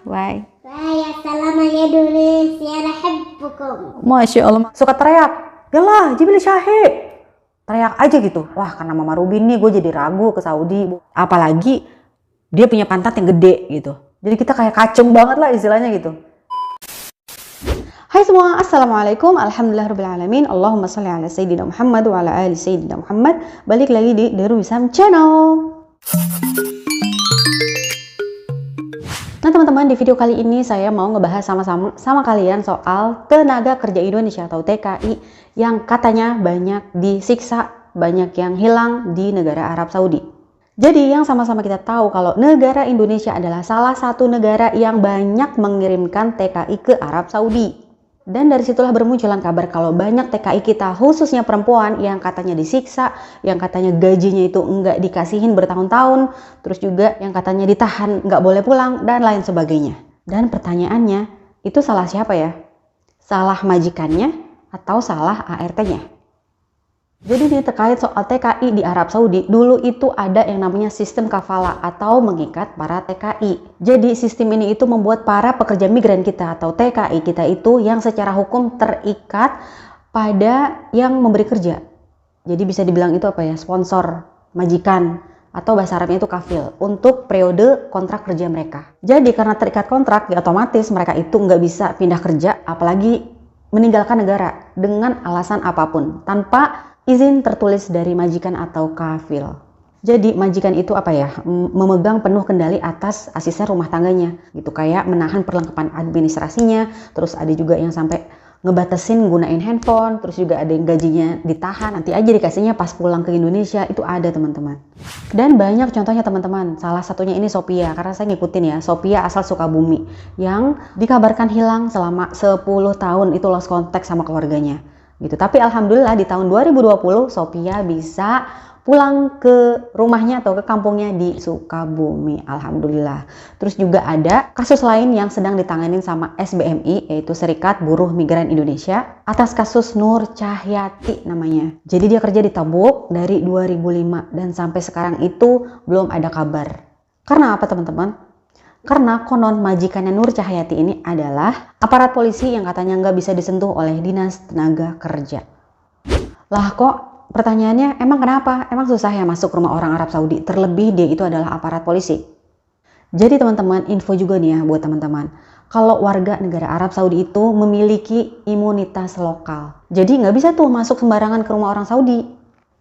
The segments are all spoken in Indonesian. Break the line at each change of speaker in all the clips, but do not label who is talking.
Bye.
Assalamu Indonesia, nahibbukum.
Masya Allah. Suka teriak, yalah Jibril Syahid. Teriak aja gitu. Wah, karena Mama Rubin nih gue jadi ragu ke Saudi. Apalagi dia punya pantat yang gede gitu. Jadi kita kayak kacung banget lah istilahnya gitu. Hai semua, Assalamualaikum, Alhamdulillahirrahmanirrahim. Allahumma sholli ala Sayyidina Muhammad wa ala ali Sayyidina Muhammad. Balik lagi di Darul Wisam Channel. Nah teman-teman, di video kali ini saya mau ngebahas sama kalian soal tenaga kerja Indonesia atau TKI yang katanya banyak disiksa, banyak yang hilang di negara Arab Saudi. Jadi yang sama-sama kita tahu kalau negara Indonesia adalah salah satu negara yang banyak mengirimkan TKI ke Arab Saudi. Dan dari situlah bermunculan kabar kalau banyak TKI kita, khususnya perempuan, yang katanya disiksa, yang katanya gajinya itu enggak dikasihin bertahun-tahun, terus juga yang katanya ditahan, enggak boleh pulang, dan lain sebagainya. Dan pertanyaannya, itu salah siapa ya? Salah majikannya atau salah ART-nya? Jadi ini terkait soal TKI di Arab Saudi, dulu itu ada yang namanya sistem kafala atau mengikat para TKI. Jadi sistem ini itu membuat para pekerja migran kita atau TKI kita itu yang secara hukum terikat pada yang memberi kerja. Jadi bisa dibilang itu apa ya, sponsor, majikan, atau bahasa Arabnya itu kafil untuk periode kontrak kerja mereka. Jadi karena terikat kontrak, ya otomatis mereka itu nggak bisa pindah kerja, apalagi meninggalkan negara dengan alasan apapun tanpa izin tertulis dari majikan atau kafil. Jadi majikan itu apa ya, memegang penuh kendali atas asisten rumah tangganya gitu, kayak menahan perlengkapan administrasinya, terus ada juga yang sampai ngebatasin gunain handphone, terus juga ada yang gajinya ditahan, nanti aja dikasihnya pas pulang ke Indonesia, itu ada teman-teman. Dan banyak contohnya teman-teman, salah satunya ini Sophia, karena saya ngikutin ya, Sophia asal Sukabumi yang dikabarkan hilang selama 10 tahun, itu lost contact sama keluarganya gitu. Tapi alhamdulillah di tahun 2020 Sophia bisa pulang ke rumahnya atau ke kampungnya di Sukabumi, alhamdulillah. Terus juga ada kasus lain yang sedang ditanganin sama SBMI, yaitu Serikat Buruh Migran Indonesia, atas kasus Nur Cahyati namanya. Jadi dia kerja di Tabuk dari 2005 dan sampai sekarang itu belum ada kabar. Karena apa teman-teman? Karena konon majikannya Nur Cahyati ini adalah aparat polisi yang katanya nggak bisa disentuh oleh Dinas Tenaga Kerja. Lah kok pertanyaannya, emang kenapa? Emang susah ya masuk rumah orang Arab Saudi? Terlebih dia itu adalah aparat polisi. Jadi teman-teman, info juga nih ya buat teman-teman. Kalau warga negara Arab Saudi itu memiliki imunitas lokal. Jadi nggak bisa tuh masuk sembarangan ke rumah orang Saudi.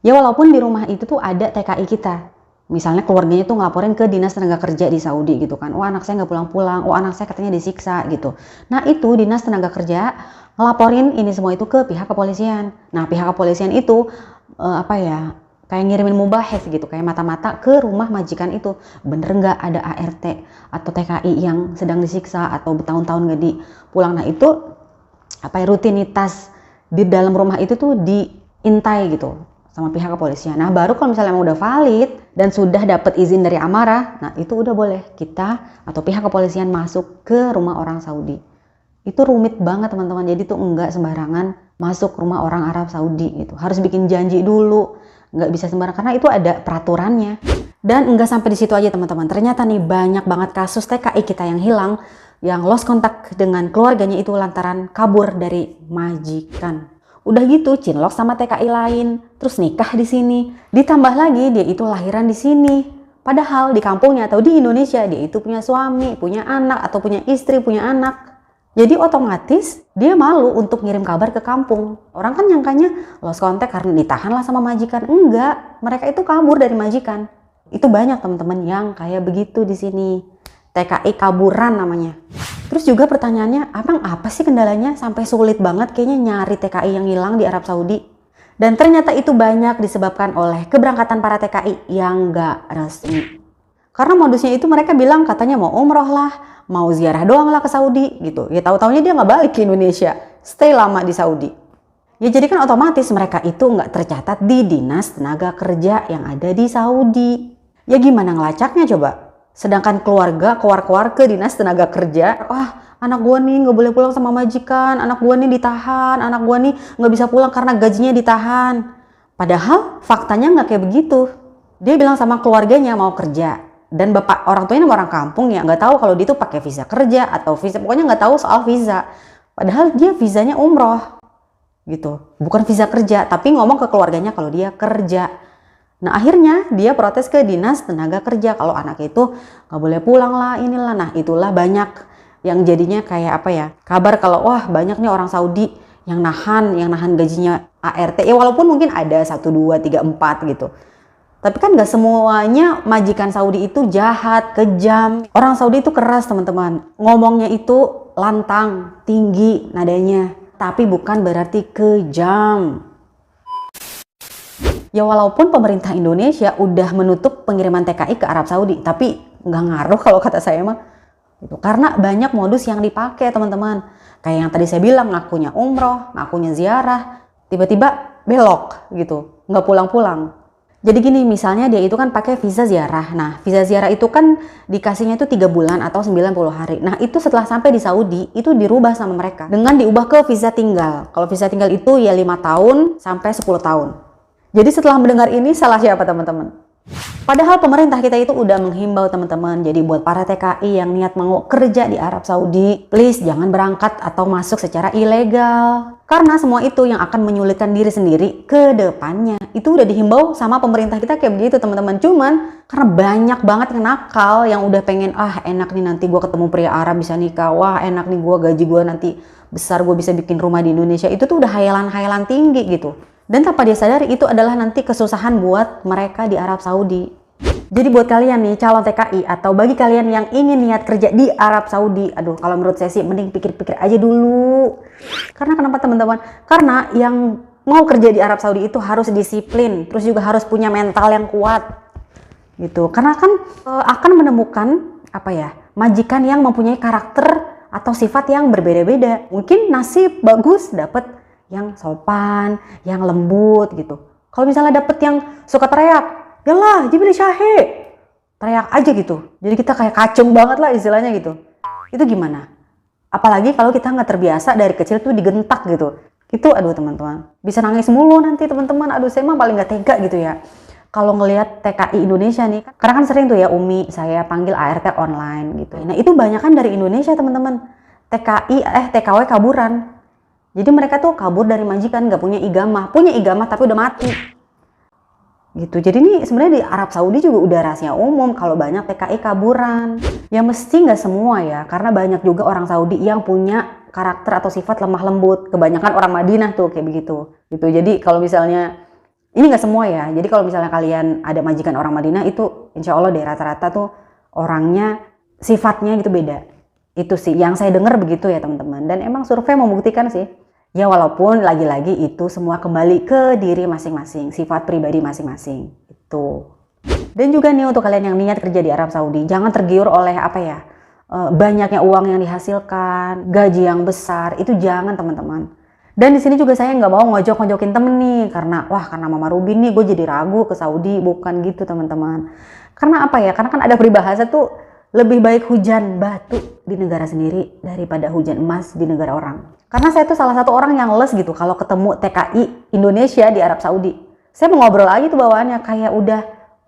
Ya walaupun di rumah itu tuh ada TKI kita. Misalnya keluarganya tuh ngelaporin ke Dinas Tenaga Kerja di Saudi gitu kan. Wah anak saya nggak pulang-pulang, wah anak saya katanya disiksa gitu. Nah itu Dinas Tenaga Kerja ngelaporin ini semua itu ke pihak kepolisian. Nah pihak kepolisian itu kayak ngirimin mubahis gitu, kayak mata-mata ke rumah majikan itu. Bener nggak ada ART atau TKI yang sedang disiksa atau bertahun-tahun nggak dipulang. Nah itu rutinitas di dalam rumah itu tuh diintai gitu sama pihak kepolisian. Nah baru kalau misalnya emang udah valid dan sudah dapat izin dari amarah, nah itu udah boleh kita atau pihak kepolisian masuk ke rumah orang Saudi. Itu rumit banget teman-teman, jadi tuh enggak sembarangan masuk rumah orang Arab Saudi gitu. Harus bikin janji dulu, nggak bisa sembarangan karena itu ada peraturannya. Dan enggak sampai di situ aja teman-teman, ternyata nih banyak banget kasus TKI kita yang hilang, yang lost contact dengan keluarganya itu lantaran kabur dari majikan. Udah gitu cinlok sama TKI lain, terus nikah di sini. Ditambah lagi dia itu lahiran di sini. Padahal di kampungnya atau di Indonesia dia itu punya suami, punya anak atau punya istri, punya anak. Jadi otomatis dia malu untuk ngirim kabar ke kampung. Orang kan nyangkanya lost contact karena ditahan lah sama majikan. Enggak, mereka itu kabur dari majikan. Itu banyak teman-teman yang kayak begitu di sini. TKI kaburan namanya. Terus juga pertanyaannya, apa sih kendalanya sampai sulit banget kayaknya nyari TKI yang hilang di Arab Saudi? Dan ternyata itu banyak disebabkan oleh keberangkatan para TKI yang nggak resmi. Karena modusnya itu mereka bilang katanya mau umroh lah, mau ziarah doang lah ke Saudi gitu. Ya tahu-taunya dia nggak balik ke Indonesia, stay lama di Saudi. Ya jadi kan otomatis mereka itu nggak tercatat di Dinas Tenaga Kerja yang ada di Saudi. Ya gimana ngelacaknya coba? Sedangkan keluarga keluar-keluar ke Dinas Tenaga Kerja, wah anak gua nih nggak boleh pulang sama majikan, anak gua nih ditahan, anak gua nih nggak bisa pulang karena gajinya ditahan. Padahal faktanya nggak kayak begitu. Dia bilang sama keluarganya mau kerja, Dan bapak orang tuanya orang kampung ya, nggak tahu kalau dia tuh pakai visa kerja atau visa, pokoknya nggak tahu soal visa. Padahal dia visanya umroh gitu, bukan visa kerja, tapi ngomong ke keluarganya kalau dia kerja. Nah akhirnya dia protes ke dinas tenaga kerja kalau anak itu nggak boleh pulang lah, inilah. Nah itulah banyak yang jadinya kayak apa ya, kabar kalau wah banyak nih orang Saudi yang nahan gajinya ART. Ya walaupun mungkin ada 1, 2, 3, 4 gitu. Tapi kan nggak semuanya majikan Saudi itu jahat, kejam. Orang Saudi itu keras teman-teman. Ngomongnya itu lantang, tinggi nadanya. Tapi bukan berarti kejam. Ya walaupun pemerintah Indonesia udah menutup pengiriman TKI ke Arab Saudi. Tapi nggak ngaruh kalau kata saya mah. Gitu. Karena banyak modus yang dipakai teman-teman. Kayak yang tadi saya bilang, ngakunya umroh, ngakunya ziarah. Tiba-tiba belok gitu, nggak pulang-pulang. Jadi gini, misalnya dia itu kan pakai visa ziarah. Nah, visa ziarah itu kan dikasihnya itu 3 bulan atau 90 hari. Nah, itu setelah sampai di Saudi, itu dirubah sama mereka. Dengan diubah ke visa tinggal. Kalau visa tinggal itu ya 5 tahun sampai 10 tahun. Jadi setelah mendengar ini, salah siapa teman-teman? Padahal pemerintah kita itu udah menghimbau teman-teman. Jadi buat para TKI yang niat mau kerja di Arab Saudi, please jangan berangkat atau masuk secara ilegal. Karena semua itu yang akan menyulitkan diri sendiri ke depannya. Itu udah dihimbau sama pemerintah kita kayak begitu teman-teman. Cuman karena banyak banget yang nakal yang udah pengen, enak nih nanti gue ketemu pria Arab bisa nikah. Wah enak nih gue gaji gue nanti besar, gue bisa bikin rumah di Indonesia. Itu tuh udah hayalan-hayalan tinggi gitu. Dan tanpa dia sadari itu adalah nanti kesusahan buat mereka di Arab Saudi. Jadi buat kalian nih calon TKI atau bagi kalian yang ingin niat kerja di Arab Saudi, aduh kalau menurut saya sih mending pikir-pikir aja dulu. Karena kenapa teman-teman? Karena yang mau kerja di Arab Saudi itu harus disiplin, terus juga harus punya mental yang kuat. Gitu. Karena kan akan menemukan majikan yang mempunyai karakter atau sifat yang berbeda-beda. Mungkin nasib bagus dapat yang sopan, yang lembut gitu. Kalau misalnya dapet yang suka teriak, yalah Jibril Syahid, teriak aja gitu. Jadi kita kayak kacung banget lah istilahnya gitu. Itu gimana? Apalagi kalau kita nggak terbiasa dari kecil tuh digentak gitu. Itu aduh teman-teman, bisa nangis mulu nanti teman-teman. Aduh saya mah paling nggak tega gitu ya. Kalau ngelihat TKI Indonesia nih, karena kan sering tuh ya Umi saya panggil ART online gitu. Nah itu banyak kan dari Indonesia teman-teman. TKW kaburan. Jadi mereka tuh kabur dari majikan, nggak punya igamah tapi udah mati. Gitu. Jadi ini sebenarnya di Arab Saudi juga udah rahasia umum kalau banyak TKI kaburan. Ya mesti nggak semua ya, karena banyak juga orang Saudi yang punya karakter atau sifat lemah lembut. Kebanyakan orang Madinah tuh kayak begitu. Gitu. Jadi kalau misalnya ini nggak semua ya. Jadi kalau misalnya kalian ada majikan orang Madinah itu, insya Allah deh rata-rata tuh orangnya sifatnya gitu beda. Itu sih yang saya dengar begitu ya teman-teman. Dan emang survei membuktikan sih. Ya walaupun lagi-lagi itu semua kembali ke diri masing-masing, sifat pribadi masing-masing. Itu. Dan juga nih untuk kalian yang niat kerja di Arab Saudi, jangan tergiur oleh banyaknya uang yang dihasilkan, gaji yang besar, itu jangan teman-teman. Dan di sini juga saya nggak mau ngojok-ngojokin temen nih, karena Mama Ruby nih gue jadi ragu ke Saudi, bukan gitu teman-teman. Karena Karena kan ada peribahasa tuh, lebih baik hujan batu di negara sendiri daripada hujan emas di negara orang. Karena saya tuh salah satu orang yang les gitu kalau ketemu TKI Indonesia di Arab Saudi. Saya mau ngobrol lagi tuh bawaannya kayak udah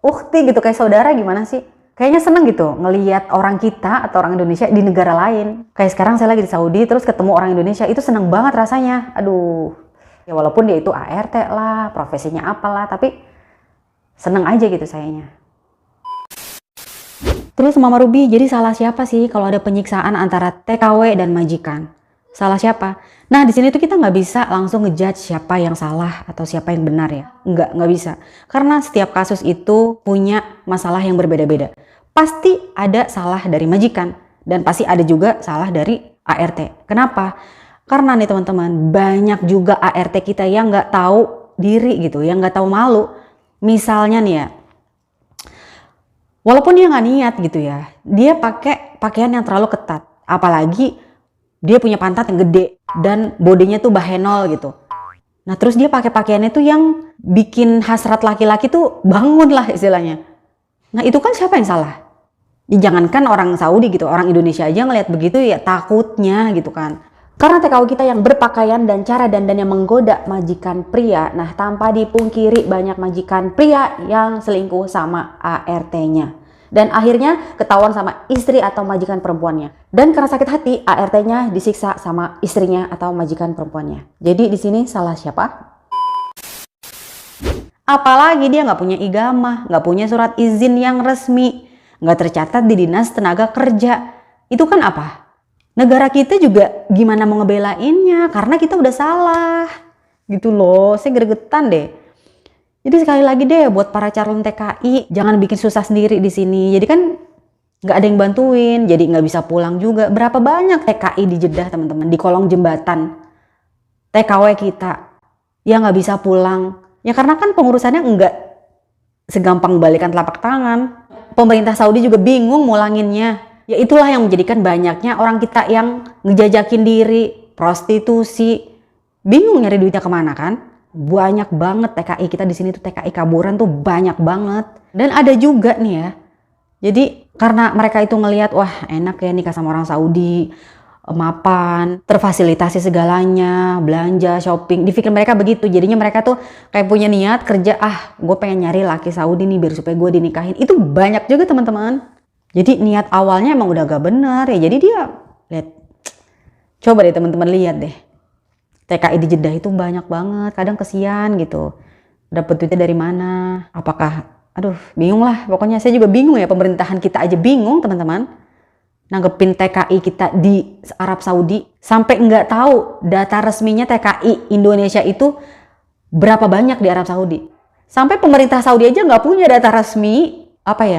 ukti gitu, kayak saudara gimana sih. Kayaknya seneng gitu ngelihat orang kita atau orang Indonesia di negara lain. Kayak sekarang saya lagi di Saudi terus ketemu orang Indonesia, itu seneng banget rasanya. Aduh, ya walaupun dia itu ART lah, profesinya apalah, tapi seneng aja gitu sayanya. Terus Mama Ruby, jadi salah siapa sih kalau ada penyiksaan antara TKW dan majikan? Salah siapa? Nah di sini tuh kita nggak bisa langsung ngejudge siapa yang salah atau siapa yang benar ya. Nggak bisa. Karena setiap kasus itu punya masalah yang berbeda-beda. Pasti ada salah dari majikan dan pasti ada juga salah dari ART. Kenapa? Karena nih teman-teman, banyak juga ART kita yang nggak tahu diri gitu, yang nggak tahu malu. Misalnya nih ya, walaupun dia nggak niat gitu ya, dia pakai pakaian yang terlalu ketat. Apalagi dia punya pantat yang gede dan bodinya tuh bahenol gitu. Nah terus dia pakai pakaiannya tuh yang bikin hasrat laki-laki tuh bangun lah istilahnya. Nah itu kan siapa yang salah? Ya, jangankan orang Saudi gitu, orang Indonesia aja ngeliat begitu ya takutnya gitu kan. Karena TKW kita yang berpakaian dan cara dandan yang menggoda majikan pria. Nah tanpa dipungkiri banyak majikan pria yang selingkuh sama ART-nya. Dan akhirnya ketahuan sama istri atau majikan perempuannya. Dan karena sakit hati, ART-nya disiksa sama istrinya atau majikan perempuannya. Jadi di sini salah siapa? Apalagi dia nggak punya igamah, nggak punya surat izin yang resmi, nggak tercatat di Dinas Tenaga Kerja. Itu kan apa? Negara kita juga gimana mau ngebelainnya? Karena kita udah salah. Gitu loh, saya gregetan deh. Jadi sekali lagi deh buat para calon TKI, jangan bikin susah sendiri di sini. Jadi kan nggak ada yang bantuin, jadi nggak bisa pulang juga. Berapa banyak TKI di Jeddah teman-teman, di kolong jembatan TKW kita yang nggak bisa pulang. Ya karena kan pengurusannya nggak segampang balikan telapak tangan. Pemerintah Saudi juga bingung mulanginnya. Ya itulah yang menjadikan banyaknya orang kita yang ngejajakin diri, prostitusi, bingung nyari duitnya kemana kan? Banyak banget TKI kita di sini tuh, TKI kaburan tuh banyak banget. Dan ada juga nih ya. Jadi karena mereka itu ngelihat wah enak ya nikah sama orang Saudi, mapan, terfasilitasi segalanya, belanja, shopping. Di pikir mereka begitu. Jadinya mereka tuh kayak punya niat kerja, gue pengen nyari laki Saudi nih biar supaya gue dinikahin. Itu banyak juga teman-teman. Jadi niat awalnya emang udah gak bener ya. Jadi dia lihat, coba deh teman-teman lihat deh. TKI di Jeddah itu banyak banget, kadang kesian gitu. Dapat duitnya dari mana? Apakah, aduh bingung lah. Pokoknya saya juga bingung ya, pemerintahan kita aja bingung teman-teman. Nanggepin TKI kita di Arab Saudi. Sampai nggak tahu data resminya TKI Indonesia itu berapa banyak di Arab Saudi. Sampai pemerintah Saudi aja nggak punya data resmi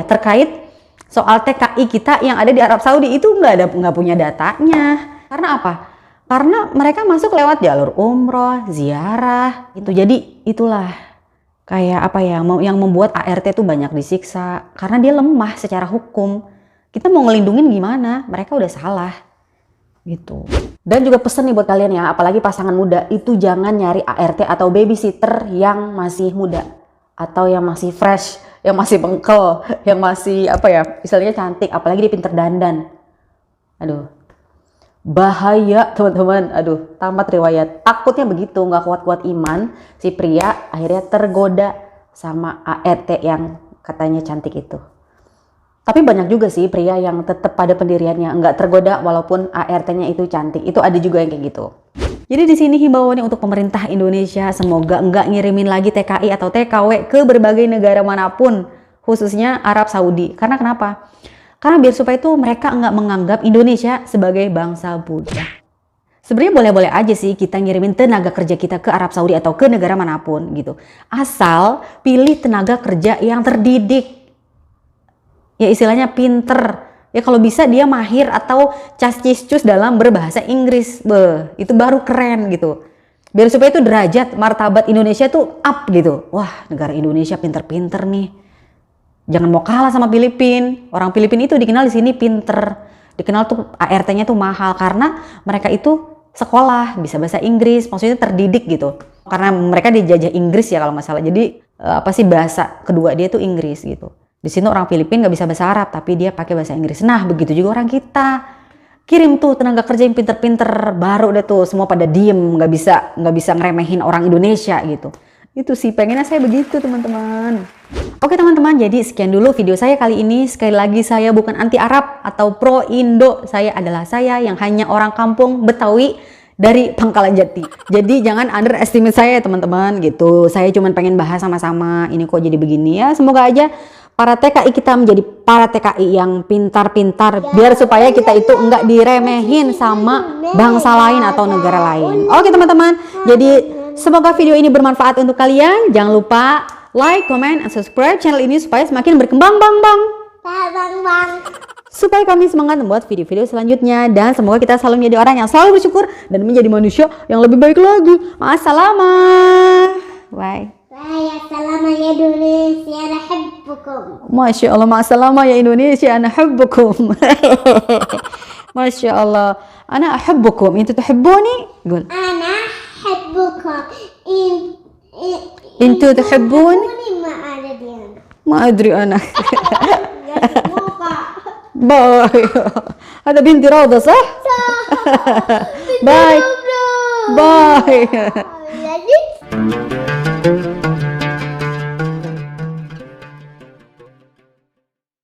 terkait soal TKI kita yang ada di Arab Saudi itu nggak punya datanya. Karena apa? Karena mereka masuk lewat jalur umroh, ziarah, itu. Jadi itulah kayak yang membuat ART tuh banyak disiksa karena dia lemah secara hukum. Kita mau ngelindungin gimana? Mereka udah salah gitu. Dan juga pesen nih buat kalian ya, apalagi pasangan muda itu jangan nyari ART atau babysitter yang masih muda atau yang masih fresh, yang masih bengkel, yang masih misalnya cantik, apalagi dia pinter dandan. Aduh. Bahaya teman-teman, tamat riwayat. Takutnya begitu, nggak kuat-kuat iman, si pria akhirnya tergoda sama ART yang katanya cantik itu. Tapi banyak juga sih pria yang tetap pada pendiriannya, nggak tergoda walaupun ART-nya itu cantik. Itu ada juga yang kayak gitu. Jadi di sini himbauannya untuk pemerintah Indonesia, semoga nggak ngirimin lagi TKI atau TKW ke berbagai negara manapun, khususnya Arab Saudi. Karena kenapa? Karena biar supaya itu mereka nggak menganggap Indonesia sebagai bangsa budak. Sebenarnya boleh-boleh aja sih kita ngirimin tenaga kerja kita ke Arab Saudi atau ke negara manapun gitu. Asal pilih tenaga kerja yang terdidik. Ya istilahnya pinter. Ya kalau bisa dia mahir atau cas-cis-cus dalam berbahasa Inggris. Itu baru keren gitu. Biar supaya itu derajat martabat Indonesia tuh up gitu. Wah negara Indonesia pinter-pinter nih. Jangan mau kalah sama Filipina. Orang Filipina itu dikenal di sini pinter. Dikenal tuh ART-nya tuh mahal karena mereka itu sekolah, bisa bahasa Inggris, maksudnya terdidik gitu. Karena mereka dijajah Inggris ya kalau nggak salah. Jadi bahasa kedua dia tuh Inggris gitu. Di sini orang Filipina nggak bisa bahasa Arab, tapi dia pakai bahasa Inggris. Nah begitu juga orang kita. Kirim tuh tenaga kerja yang pinter-pinter, baru deh tuh semua pada diem, nggak bisa ngeremehin orang Indonesia gitu. Itu sih pengennya saya begitu teman-teman. Oke teman-teman, jadi sekian dulu video saya kali ini. Sekali lagi saya bukan anti Arab atau pro Indo. Saya adalah saya yang hanya orang kampung Betawi dari Pangkalan Jati. Jadi jangan underestimate saya teman-teman gitu. Saya cuma pengen bahas sama-sama ini kok jadi begini ya. Semoga aja para TKI kita menjadi para TKI yang pintar-pintar. Biar supaya kita itu enggak diremehin sama bangsa lain atau negara lain. Oke teman-teman, jadi semoga video ini bermanfaat untuk kalian. Jangan lupa like, comment, and subscribe channel ini supaya semakin berkembang supaya kami semangat membuat video-video selanjutnya. Dan semoga kita selalu menjadi orang yang selalu bersyukur dan menjadi manusia yang lebih baik lagi. Ma'assalamah. Bye.
Assalamu ya Indonesia, ana hubbukum.
Masya Allah, ma'assalamah ya Indonesia, ana hubbukum. Masya Allah, ana ahubbukum. Intu tuhibbuni? Qul.
Ana hubbukum.
Intu tuhibbuni? ما أدري أنا. باي. هذا بنتي روضة صح؟ باي. باي.